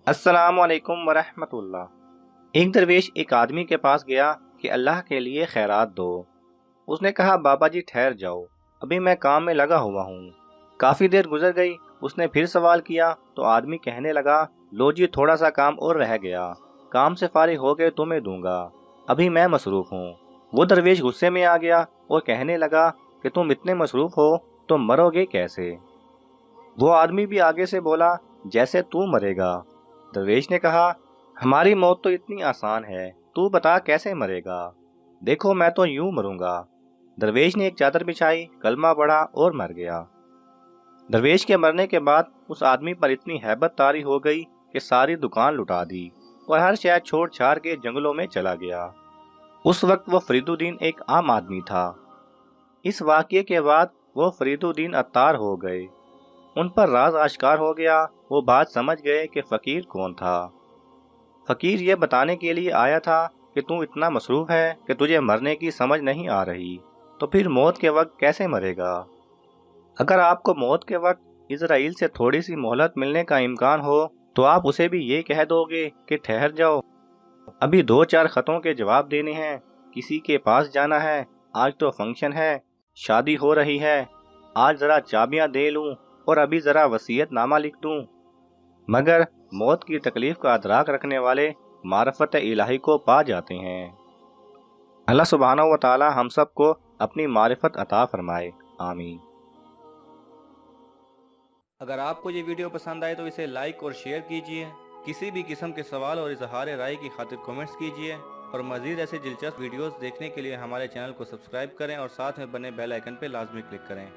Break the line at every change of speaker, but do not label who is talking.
अस्सलाम वालेकुम वरहमतुल्लाह। एक दरवेश एक आदमी के पास गया कि अल्लाह के लिए खैरात दो। उसने कहा, बाबा जी ठहर जाओ, अभी मैं काम में लगा हुआ हूँ। काफ़ी देर गुजर गई। उसने फिर सवाल किया तो आदमी कहने लगा, लो जी थोड़ा सा काम और रह गया, काम से फारिग हो गए तो मैं दूंगा, अभी मैं मसरूफ़ हूँ। वो दरवेश गुस्से में आ गया और कहने लगा कि तुम इतने मसरूफ़ हो तो मरोगे कैसे। वो आदमी भी आगे से बोला, जैसे तू मरेगा। दरवेश ने कहा, हमारी मौत तो इतनी आसान है, तू बता कैसे मरेगा। देखो मैं तो यूं मरूंगा। दरवेश ने एक चादर बिछाई, कलमा पढ़ा और मर गया। दरवेश के मरने के बाद उस आदमी पर इतनी हैबत तारी हो गई कि सारी दुकान लुटा दी और हर शहर छोड़ छाड़ के जंगलों में चला गया। उस वक्त वो फरीदुद्दीन एक आम आदमी था। इस वाक़ये के बाद वो फरीदुद्दीन अत्तार हो गए। उन पर राज आश्कार हो गया। वो बात समझ गए कि फ़कीर कौन था। फ़कीर ये बताने के लिए आया था कि तू इतना मसरूफ़ है कि तुझे मरने की समझ नहीं आ रही, तो फिर मौत के वक्त कैसे मरेगा। अगर आपको मौत के वक्त इज़राइल से थोड़ी सी मोहलत मिलने का इम्कान हो तो आप उसे भी ये कह दोगे कि ठहर जाओ, अभी 2-4 ख़तों के जवाब देने हैं, किसी के पास जाना है, आज तो फंक्शन है, शादी हो रही है, आज ज़रा चाबियाँ दे लूँ और अभी ज़रा वसीयतनामा लिख दूँ। मगर मौत की तकलीफ का अदराक रखने वाले मारफत इलाही को पा जाते हैं। अल्लाह सुब्हानहू व तआला हम सब को अपनी मारिफत अता फरमाए, आमीन।
अगर आपको ये वीडियो पसंद आए तो इसे लाइक और शेयर कीजिए। किसी भी किस्म के सवाल और इजहार राय की खातिर कमेंट्स कीजिए और मज़ीद ऐसे दिलचस्प वीडियोस देखने के लिए हमारे चैनल को सब्सक्राइब करें और साथ में बने बेल आइकन पर लाजमी क्लिक करें।